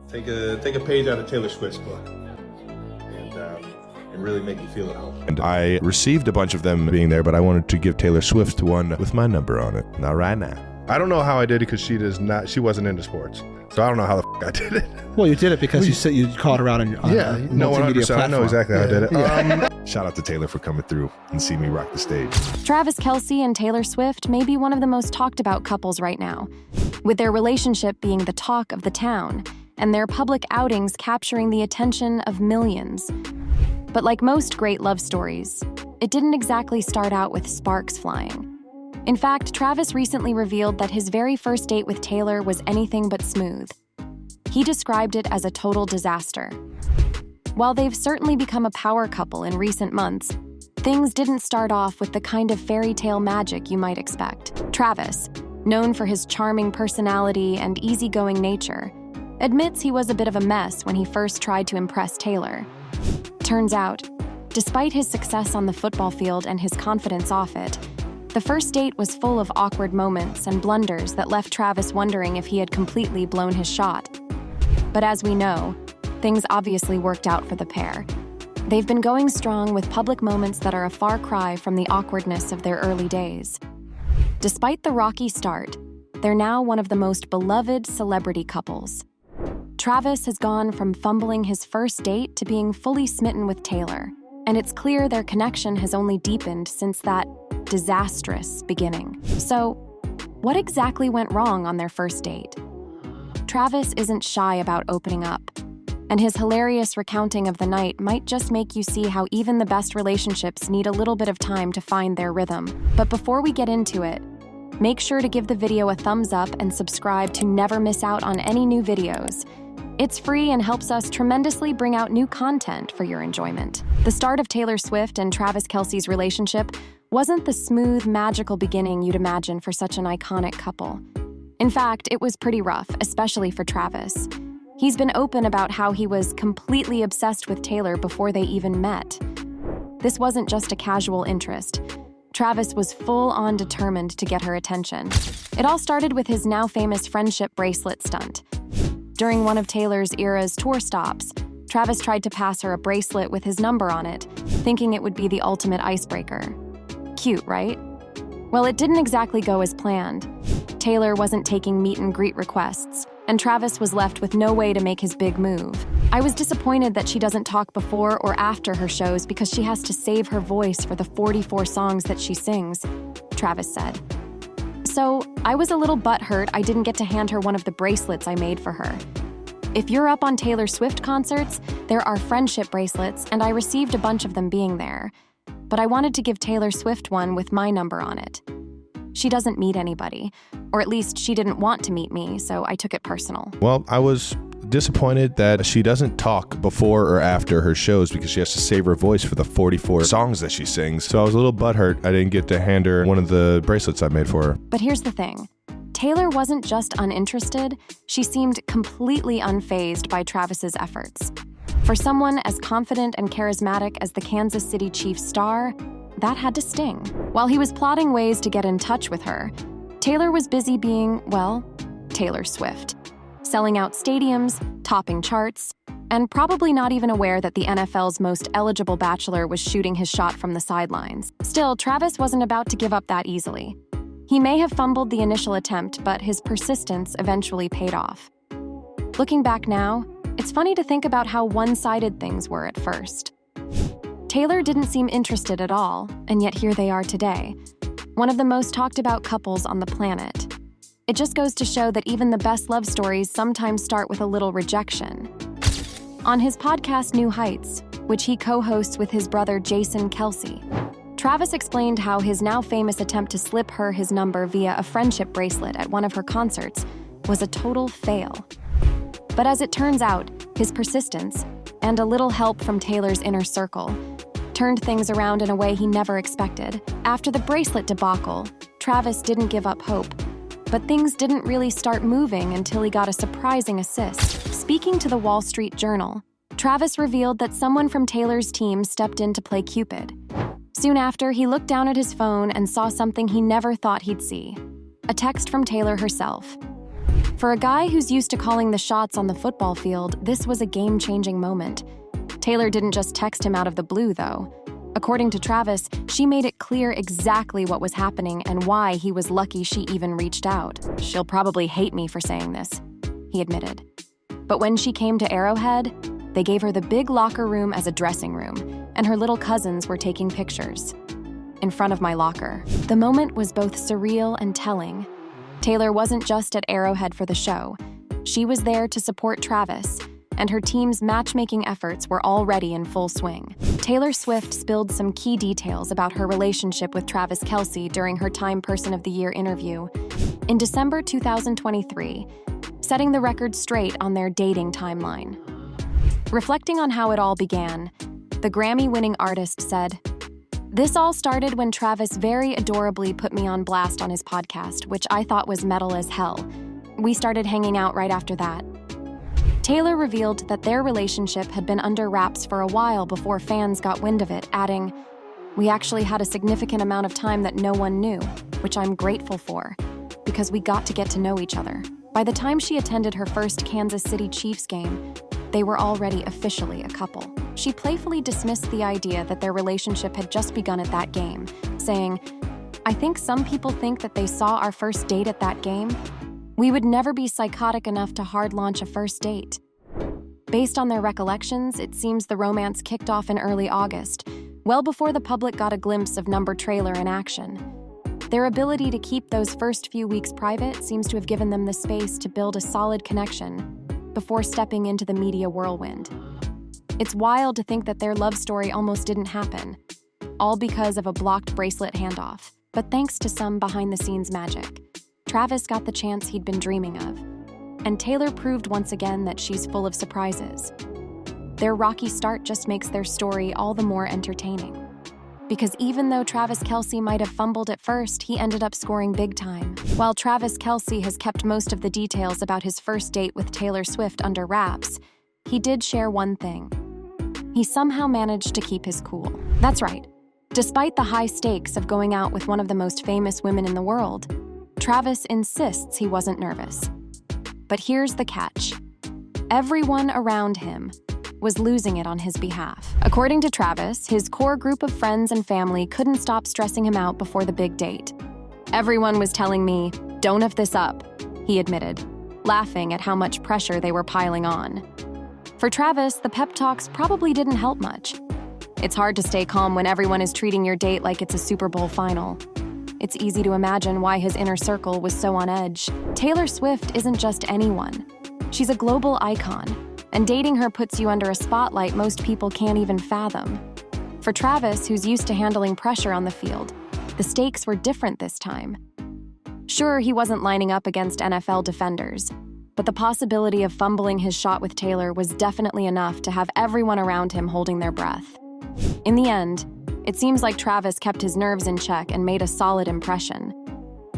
take a page out of Taylor Swift's book and really make you feel at home. And I received a bunch of them being there, but I wanted to give Taylor Swift one with my number on it. Not right now. I don't know how I did it because she wasn't into sports. So I don't know how the I did it. Well, you did it because you called her out on no, 100%. I know exactly how I did it. Shout out to Taylor for coming through and see me rock the stage. Travis Kelce and Taylor Swift may be one of the most talked about couples right now, with their relationship being the talk of the town and their public outings capturing the attention of millions. But like most great love stories, it didn't exactly start out with sparks flying. In fact, Travis recently revealed that his very first date with Taylor was anything but smooth. He described it as a total disaster. While they've certainly become a power couple in recent months, things didn't start off with the kind of fairy tale magic you might expect. Travis, known for his charming personality and easygoing nature, admits he was a bit of a mess when he first tried to impress Taylor. Turns out, despite his success on the football field and his confidence off it, the first date was full of awkward moments and blunders that left Travis wondering if he had completely blown his shot. But as we know, things obviously worked out for the pair. They've been going strong with public moments that are a far cry from the awkwardness of their early days. Despite the rocky start, they're now one of the most beloved celebrity couples. Travis has gone from fumbling his first date to being fully smitten with Taylor, and it's clear their connection has only deepened since that disastrous beginning. So, what exactly went wrong on their first date? Travis isn't shy about opening up, and his hilarious recounting of the night might just make you see how even the best relationships need a little bit of time to find their rhythm. But before we get into it, make sure to give the video a thumbs up and subscribe to never miss out on any new videos. It's free and helps us tremendously bring out new content for your enjoyment. The start of Taylor Swift and Travis Kelce's relationship wasn't the smooth, magical beginning you'd imagine for such an iconic couple. In fact, it was pretty rough, especially for Travis. He's been open about how he was completely obsessed with Taylor before they even met. This wasn't just a casual interest. Travis was full-on determined to get her attention. It all started with his now famous friendship bracelet stunt. During one of Taylor's era's tour stops, Travis tried to pass her a bracelet with his number on it, thinking it would be the ultimate icebreaker. Cute, right? Well, it didn't exactly go as planned. Taylor wasn't taking meet and greet requests, and Travis was left with no way to make his big move. I was disappointed that she doesn't talk before or after her shows because she has to save her voice for the 44 songs that she sings, Travis said. So, I was a little butthurt I didn't get to hand her one of the bracelets I made for her. If you're up on Taylor Swift concerts, there are friendship bracelets, and I received a bunch of them being there. But I wanted to give Taylor Swift one with my number on it. She doesn't meet anybody, or at least she didn't want to meet me, so I took it personal. Well, I was disappointed that she doesn't talk before or after her shows because she has to save her voice for the 44 songs that she sings. So I was a little butthurt I didn't get to hand her one of the bracelets I made for her. But here's the thing. Taylor wasn't just uninterested, she seemed completely unfazed by Travis's efforts. For someone as confident and charismatic as the Kansas City Chiefs star, that had to sting. While he was plotting ways to get in touch with her, Taylor was busy being, well, Taylor Swift. Selling out stadiums, topping charts, and probably not even aware that the NFL's most eligible bachelor was shooting his shot from the sidelines. Still, Travis wasn't about to give up that easily. He may have fumbled the initial attempt, but his persistence eventually paid off. Looking back now, it's funny to think about how one-sided things were at first. Taylor didn't seem interested at all, and yet here they are today, one of the most talked about couples on the planet. It just goes to show that even the best love stories sometimes start with a little rejection. On his podcast New Heights, which he co-hosts with his brother Jason Kelce, Travis explained how his now famous attempt to slip her his number via a friendship bracelet at one of her concerts was a total fail. But as it turns out, his persistence, and a little help from Taylor's inner circle, turned things around in a way he never expected. After the bracelet debacle, Travis didn't give up hope. But things didn't really start moving until he got a surprising assist. Speaking to the Wall Street Journal, Travis revealed that someone from Taylor's team stepped in to play Cupid. Soon after, he looked down at his phone and saw something he never thought he'd see. A text from Taylor herself. For a guy who's used to calling the shots on the football field, this was a game-changing moment. Taylor didn't just text him out of the blue, though. According to Travis, she made it clear exactly what was happening and why he was lucky she even reached out. "She'll probably hate me for saying this," he admitted. But when she came to Arrowhead, they gave her the big locker room as a dressing room, and her little cousins were taking pictures in front of my locker. The moment was both surreal and telling. Taylor wasn't just at Arrowhead for the show. She was there to support Travis, and her team's matchmaking efforts were already in full swing. Taylor Swift spilled some key details about her relationship with Travis Kelce during her Time Person of the Year interview in December 2023, setting the record straight on their dating timeline. Reflecting on how it all began, the Grammy-winning artist said, "This all started when Travis very adorably put me on blast on his podcast, which I thought was metal as hell. We started hanging out right after that." Taylor revealed that their relationship had been under wraps for a while before fans got wind of it, adding, "We actually had a significant amount of time that no one knew, which I'm grateful for, because we got to get to know each other." By the time she attended her first Kansas City Chiefs game, they were already officially a couple. She playfully dismissed the idea that their relationship had just begun at that game, saying, "I think some people think that they saw our first date at that game. We would never be psychotic enough to hard launch a first date." Based on their recollections, it seems the romance kicked off in early August, well before the public got a glimpse of Number Trailer in action. Their ability to keep those first few weeks private seems to have given them the space to build a solid connection before stepping into the media whirlwind. It's wild to think that their love story almost didn't happen, all because of a blocked bracelet handoff. But thanks to some behind-the-scenes magic, Travis got the chance he'd been dreaming of, and Taylor proved once again that she's full of surprises. Their rocky start just makes their story all the more entertaining. Because even though Travis Kelce might have fumbled at first, he ended up scoring big time. While Travis Kelce has kept most of the details about his first date with Taylor Swift under wraps, he did share one thing. He somehow managed to keep his cool. That's right. Despite the high stakes of going out with one of the most famous women in the world, Travis insists he wasn't nervous. But here's the catch. Everyone around him was losing it on his behalf. According to Travis, his core group of friends and family couldn't stop stressing him out before the big date. "Everyone was telling me, 'Don't F this up,'" he admitted, laughing at how much pressure they were piling on. For Travis, the pep talks probably didn't help much. It's hard to stay calm when everyone is treating your date like it's a Super Bowl final. It's easy to imagine why his inner circle was so on edge. Taylor Swift isn't just anyone. She's a global icon, and dating her puts you under a spotlight most people can't even fathom. For Travis, who's used to handling pressure on the field, the stakes were different this time. Sure, he wasn't lining up against NFL defenders, but the possibility of fumbling his shot with Taylor was definitely enough to have everyone around him holding their breath. In the end, it seems like Travis kept his nerves in check and made a solid impression.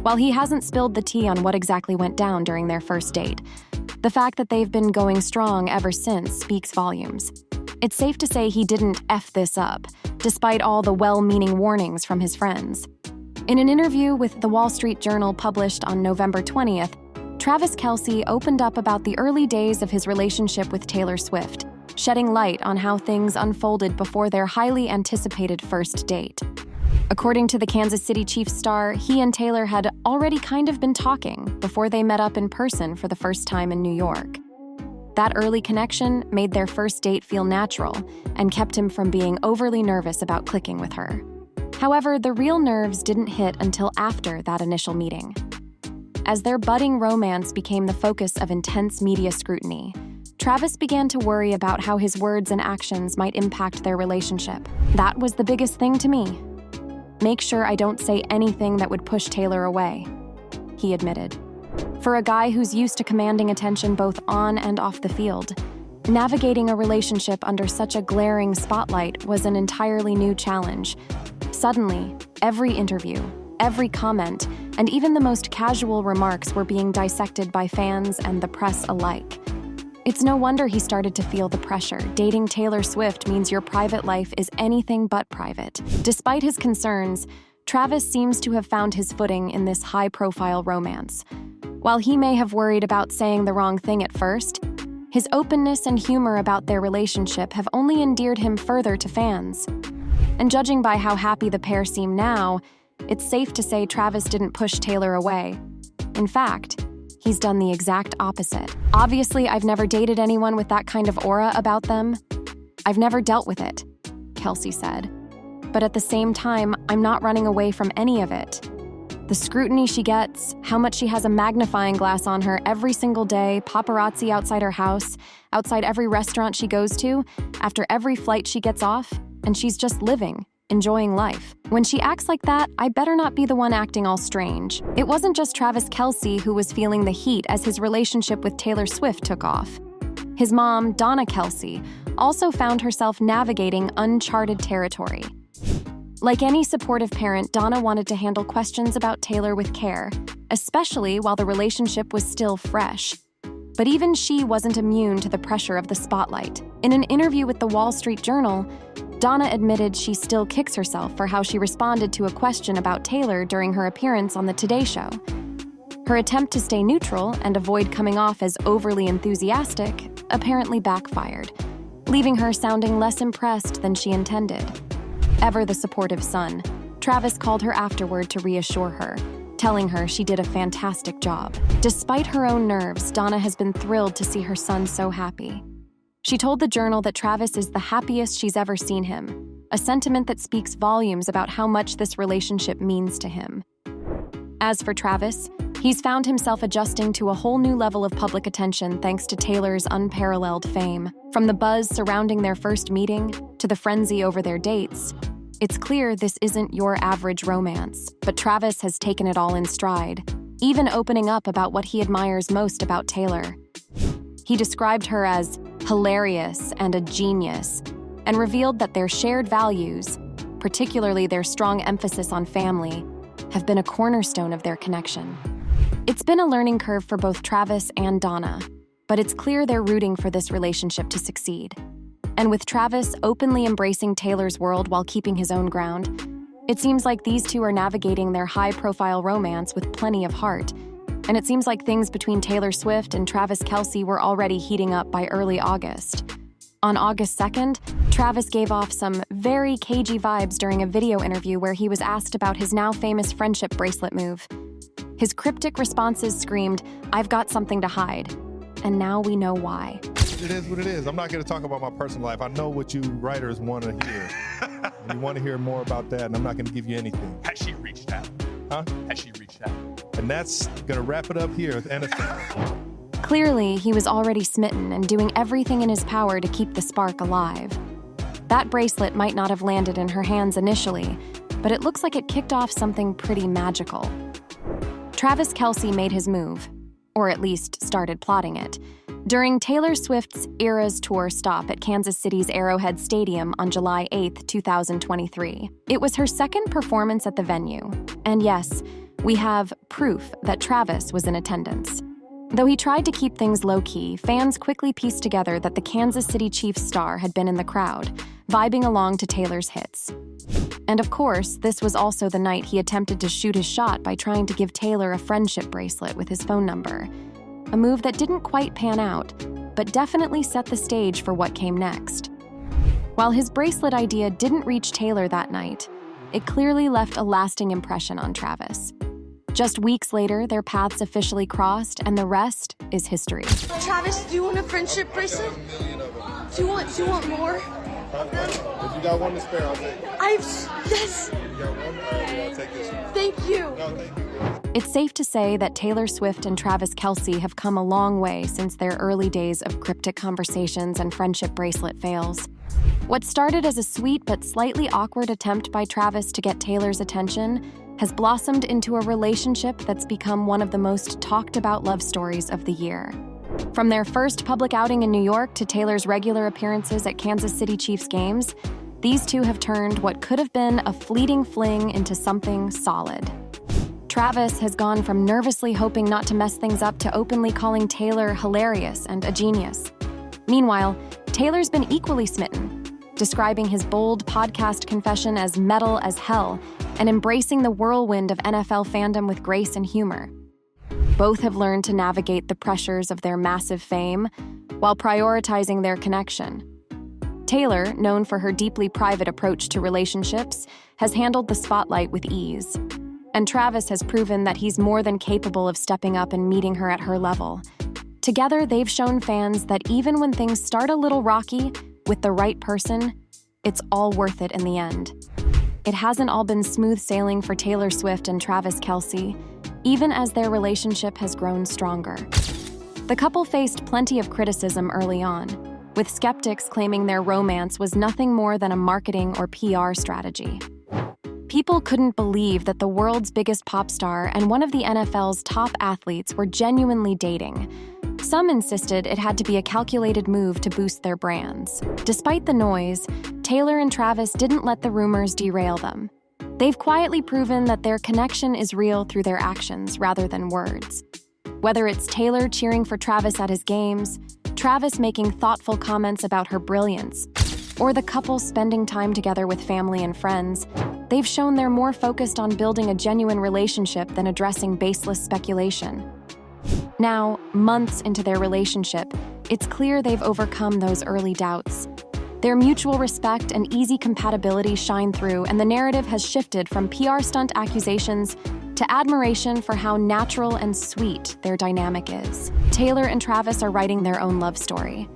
While he hasn't spilled the tea on what exactly went down during their first date, the fact that they've been going strong ever since speaks volumes. It's safe to say he didn't F this up, despite all the well-meaning warnings from his friends. In an interview with the Wall Street Journal published on November 20th, Travis Kelce opened up about the early days of his relationship with Taylor Swift, shedding light on how things unfolded before their highly anticipated first date. According to the Kansas City Chiefs star, he and Taylor had already kind of been talking before they met up in person for the first time in New York. That early connection made their first date feel natural and kept him from being overly nervous about clicking with her. However, the real nerves didn't hit until after that initial meeting. As their budding romance became the focus of intense media scrutiny, Travis began to worry about how his words and actions might impact their relationship. "That was the biggest thing to me. Make sure I don't say anything that would push Taylor away," he admitted. For a guy who's used to commanding attention both on and off the field, navigating a relationship under such a glaring spotlight was an entirely new challenge. Suddenly, every interview, every comment, and even the most casual remarks were being dissected by fans and the press alike. It's no wonder he started to feel the pressure. Dating Taylor Swift means your private life is anything but private. Despite his concerns, Travis seems to have found his footing in this high-profile romance. While he may have worried about saying the wrong thing at first, his openness and humor about their relationship have only endeared him further to fans. And judging by how happy the pair seem now, it's safe to say Travis didn't push Taylor away. In fact, he's done the exact opposite. Obviously, I've never dated anyone with that kind of aura about them. I've never dealt with it, Kelce said. But at the same time, I'm not running away from any of it. The scrutiny she gets, how much she has a magnifying glass on her every single day, paparazzi outside her house, outside every restaurant she goes to, after every flight she gets off, and she's just living, enjoying life. When she acts like that, I better not be the one acting all strange. It wasn't just Travis Kelce who was feeling the heat as his relationship with Taylor Swift took off. His mom, Donna Kelce, also found herself navigating uncharted territory. Like any supportive parent, Donna wanted to handle questions about Taylor with care, especially while the relationship was still fresh. But even she wasn't immune to the pressure of the spotlight. In an interview with the Wall Street Journal, Donna admitted she still kicks herself for how she responded to a question about Taylor during her appearance on the Today Show. Her attempt to stay neutral and avoid coming off as overly enthusiastic apparently backfired, leaving her sounding less impressed than she intended. Ever the supportive son, Travis called her afterward to reassure her, telling her she did a fantastic job. Despite her own nerves, Donna has been thrilled to see her son so happy. She told the Journal that Travis is the happiest she's ever seen him, a sentiment that speaks volumes about how much this relationship means to him. As for Travis, he's found himself adjusting to a whole new level of public attention thanks to Taylor's unparalleled fame. From the buzz surrounding their first meeting to the frenzy over their dates, it's clear this isn't your average romance, but Travis has taken it all in stride, even opening up about what he admires most about Taylor. He described her as hilarious and a genius, and revealed that their shared values, particularly their strong emphasis on family, have been a cornerstone of their connection. It's been a learning curve for both Travis and Donna, but it's clear they're rooting for this relationship to succeed. And with Travis openly embracing Taylor's world while keeping his own ground, it seems like these two are navigating their high-profile romance with plenty of heart. And it seems like things between Taylor Swift and Travis Kelce were already heating up by early August. On August 2nd, Travis gave off some very cagey vibes during a video interview where he was asked about his now famous friendship bracelet move. His cryptic responses screamed, "I've got something to hide." And now we know why. It is what it is. I'm not going to talk about my personal life. I know what you writers want to hear. And you want to hear more about that, and I'm not going to give you anything. Has she reached out? Huh? Has she reached out? And that's going to wrap it up here with NFL. Clearly, he was already smitten and doing everything in his power to keep the spark alive. That bracelet might not have landed in her hands initially, but it looks like it kicked off something pretty magical. Travis Kelce made his move, or at least started plotting it, during Taylor Swift's Eras Tour stop at Kansas City's Arrowhead Stadium on July 8, 2023. It was her second performance at the venue, and yes, we have proof that Travis was in attendance. Though he tried to keep things low-key, fans quickly pieced together that the Kansas City Chiefs star had been in the crowd, vibing along to Taylor's hits. And of course, this was also the night he attempted to shoot his shot by trying to give Taylor a friendship bracelet with his phone number. A move that didn't quite pan out, but definitely set the stage for what came next. While his bracelet idea didn't reach Taylor that night, it clearly left a lasting impression on Travis. Just weeks later, their paths officially crossed, and the rest is history. Travis, do you want a friendship bracelet? Do you want more? If you got one to spare, I'll take it. Yes. You got one? I'll take this one. Thank you. No, thank you. It's safe to say that Taylor Swift and Travis Kelce have come a long way since their early days of cryptic conversations and friendship bracelet fails. What started as a sweet but slightly awkward attempt by Travis to get Taylor's attention has blossomed into a relationship that's become one of the most talked about love stories of the year. From their first public outing in New York to Taylor's regular appearances at Kansas City Chiefs games, these two have turned what could have been a fleeting fling into something solid. Travis has gone from nervously hoping not to mess things up to openly calling Taylor hilarious and a genius. Meanwhile, Taylor's been equally smitten, describing his bold podcast confession as metal as hell and embracing the whirlwind of NFL fandom with grace and humor. Both have learned to navigate the pressures of their massive fame while prioritizing their connection. Taylor, known for her deeply private approach to relationships, has handled the spotlight with ease. And Travis has proven that he's more than capable of stepping up and meeting her at her level. Together, they've shown fans that even when things start a little rocky, with the right person, it's all worth it in the end. It hasn't all been smooth sailing for Taylor Swift and Travis Kelce, even as their relationship has grown stronger. The couple faced plenty of criticism early on, with skeptics claiming their romance was nothing more than a marketing or PR strategy. People couldn't believe that the world's biggest pop star and one of the NFL's top athletes were genuinely dating. Some insisted it had to be a calculated move to boost their brands. Despite the noise, Taylor and Travis didn't let the rumors derail them. They've quietly proven that their connection is real through their actions rather than words. Whether it's Taylor cheering for Travis at his games, Travis making thoughtful comments about her brilliance, or the couple spending time together with family and friends, they've shown they're more focused on building a genuine relationship than addressing baseless speculation. Now, months into their relationship, it's clear they've overcome those early doubts. Their mutual respect and easy compatibility shine through, and the narrative has shifted from PR stunt accusations to admiration for how natural and sweet their dynamic is. Taylor and Travis are writing their own love story,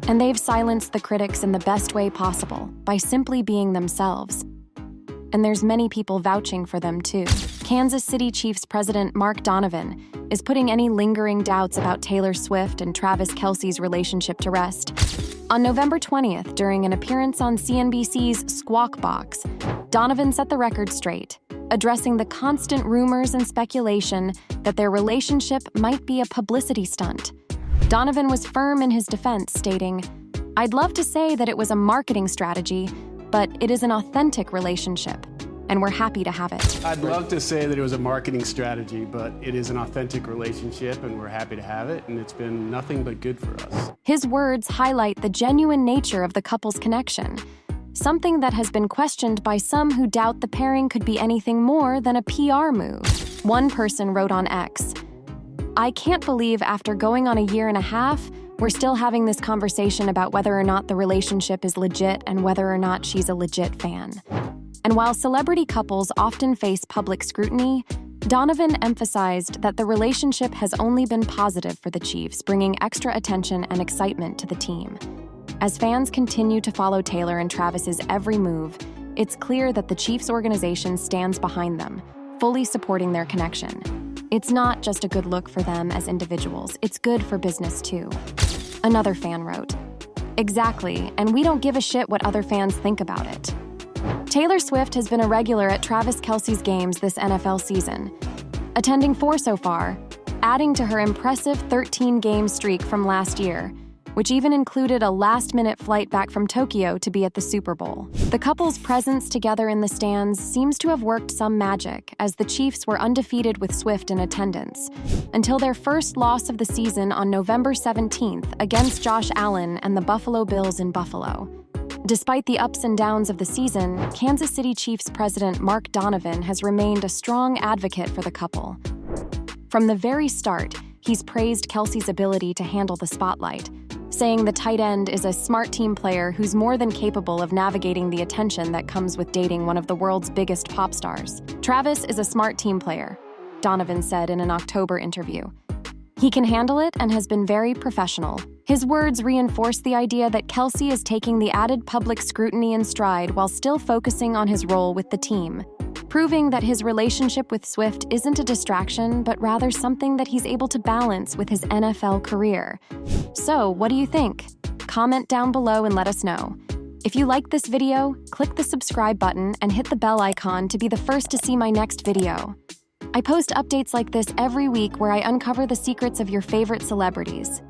and they've silenced the critics in the best way possible by simply being themselves. And there's many people vouching for them too. Kansas City Chiefs president Mark Donovan is putting any lingering doubts about Taylor Swift and Travis Kelce's relationship to rest. On November 20th, during an appearance on CNBC's Squawk Box, Donovan set the record straight, addressing the constant rumors and speculation that their relationship might be a publicity stunt. Donovan was firm in his defense, stating, "I'd love to say that it was a marketing strategy, but it is an authentic relationship, and we're happy to have it." I'd love to say that it was a marketing strategy, but it is an authentic relationship, and we're happy to have it, and it's been nothing but good for us. His words highlight the genuine nature of the couple's connection, something that has been questioned by some who doubt the pairing could be anything more than a PR move. One person wrote on X, "I can't believe after going on a year and a half, we're still having this conversation about whether or not the relationship is legit and whether or not she's a legit fan." And while celebrity couples often face public scrutiny, Donovan emphasized that the relationship has only been positive for the Chiefs, bringing extra attention and excitement to the team. As fans continue to follow Taylor and Travis's every move, it's clear that the Chiefs organization stands behind them, fully supporting their connection. It's not just a good look for them as individuals, it's good for business too. Another fan wrote, "Exactly, and we don't give a shit what other fans think about it." Taylor Swift has been a regular at Travis Kelce's games this NFL season, attending 4 so far, adding to her impressive 13-game streak from last year, which even included a last-minute flight back from Tokyo to be at the Super Bowl. The couple's presence together in the stands seems to have worked some magic, as the Chiefs were undefeated with Swift in attendance, until their first loss of the season on November 17th against Josh Allen and the Buffalo Bills in Buffalo. Despite the ups and downs of the season, Kansas City Chiefs president Mark Donovan has remained a strong advocate for the couple. From the very start, he's praised Kelce's ability to handle the spotlight, saying the tight end is a smart team player who's more than capable of navigating the attention that comes with dating one of the world's biggest pop stars. "Travis is a smart team player," Donovan said in an October interview. "He can handle it and has been very professional." His words reinforce the idea that Kelce is taking the added public scrutiny in stride while still focusing on his role with the team, proving that his relationship with Swift isn't a distraction, but rather something that he's able to balance with his NFL career. So, what do you think? Comment down below and let us know. If you liked this video, click the subscribe button and hit the bell icon to be the first to see my next video. I post updates like this every week where I uncover the secrets of your favorite celebrities.